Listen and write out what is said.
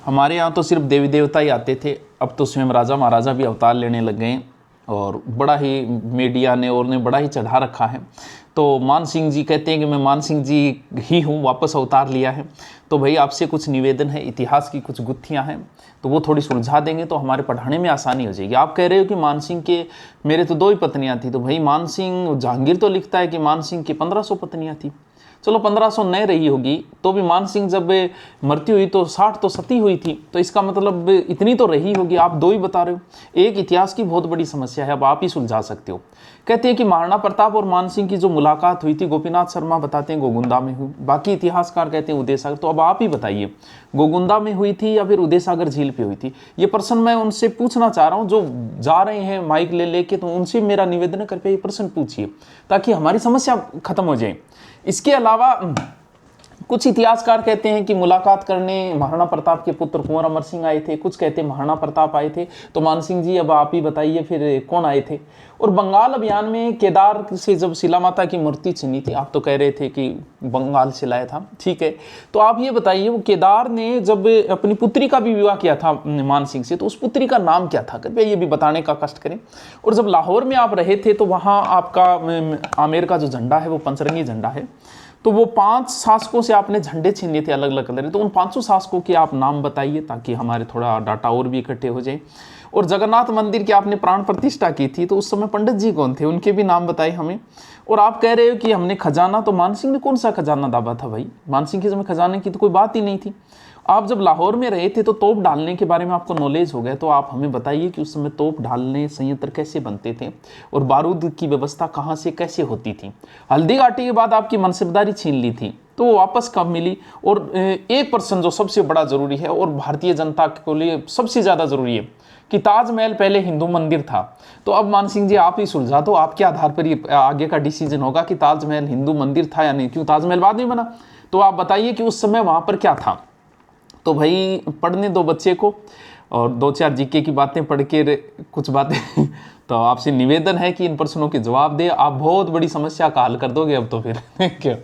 हमारे यहाँ तो सिर्फ देवी देवता ही आते थे, अब तो स्वयं राजा महाराजा भी अवतार लेने लग गए और बड़ा ही मीडिया ने और ने बड़ा ही चढ़ा रखा है। तो मान सिंह जी कहते हैं कि मैं मान सिंह जी ही हूँ, वापस अवतार लिया है। तो भाई आपसे कुछ निवेदन है, इतिहास की कुछ गुत्थियाँ हैं तो वो थोड़ी सुलझा देंगे तो हमारे पढ़ाने में आसानी हो जाएगी। आप कह रहे हो कि मान सिंह के मेरे तो 2 ही पत्नियाँ थी, तो भाई मान सिंह जहांगीर तो लिखता है कि मान सिंह की 1500 पत्नियाँ थी। चलो 1500 नहीं रही होगी तो भी मान सिंह जब मृत्यु हुई तो 60 तो सती हुई थी, तो इसका मतलब इतनी तो रही होगी। आप 2 ही बता रहे हो। एक इतिहास की बहुत बड़ी समस्या है, अब आप ही सुलझा सकते हो। कहते हैं कि महाराणा प्रताप और मान सिंह की जो मुलाकात हुई थी, गोपीनाथ शर्मा बताते हैं गोगुंदा में हुई, बाकी इतिहासकार कहते हैं उदय सागर। तो अब आप ही बताइए, गोगुंदा में हुई थी या फिर उदय सागर झील पे हुई थी? ये प्रश्न मैं उनसे पूछना चाह रहा हूँ जो जा रहे हैं माइक ले लेके, तो उनसे मेरा निवेदन है, कृपया ये प्रश्न पूछिए ताकि हमारी समस्या खत्म हो जाए। इसके अलावा कुछ इतिहासकार कहते हैं कि मुलाकात करने महाराणा प्रताप के पुत्र कुंवर अमर सिंह आए थे, कुछ कहते हैं महाराणा प्रताप आए थे। तो मान सिंह जी अब आप ही बताइए फिर कौन आए थे? और बंगाल अभियान में केदार से जब शिला माता की मूर्ति छिनी थी, आप तो कह रहे थे कि बंगाल से लाया था, ठीक है, तो आप ये बताइए वो केदार ने जब अपनी पुत्री का भी विवाह किया था मान सिंह से, तो उस पुत्री का नाम क्या था? कृपया ये भी बताने का कष्ट करें। और जब लाहौर में आप रहे थे तो वहाँ आपका आमेर का जो झंडा है वो पंचरंगी झंडा है, तो वो 5 शासकों से आपने झंडे छीने थे अलग अलग कलर, तो उन 500 शासकों के आप नाम बताइए ताकि हमारे थोड़ा डाटा और भी इकट्ठे हो जाए। और जगन्नाथ मंदिर की आपने प्राण प्रतिष्ठा की थी, तो उस समय पंडित जी कौन थे, उनके भी नाम बताइए हमें। और आप कह रहे हो कि हमने खजाना, तो मान सिंह ने कौन सा खजाना दाबा था भाई? मान सिंह के समय खजाने की तो कोई बात ही नहीं थी। आप जब लाहौर में रहे थे तो तोप डालने के बारे में आपको नॉलेज हो गया, तो आप हमें बताइए कि उस समय तोप डालने संयंत्र कैसे बनते थे और बारूद की व्यवस्था कहाँ से कैसे होती थी। हल्दी घाटी के बाद आपकी मनसबदारी छीन ली थी, तो वो वापस कब मिली? और एक प्रश्न जो सबसे बड़ा जरूरी है और भारतीय जनता के लिए सबसे ज़्यादा जरूरी है कि ताजमहल पहले हिंदू मंदिर था, तो अब मान सिंह जी आप ही सुलझा दो, आपके आधार पर ये आगे का डिसीजन होगा कि ताजमहल हिंदू मंदिर था या नहीं, क्यों ताजमहल बाद में बना। तो आप बताइए कि उस समय वहाँ पर क्या था। तो भाई पढ़ने दो बच्चे को और 2-4 जीके की बातें पढ़ के कुछ बातें तो आपसे निवेदन है कि इन प्रश्नों के जवाब दे, आप बहुत बड़ी समस्या का हल कर दोगे अब तो फिर क्या।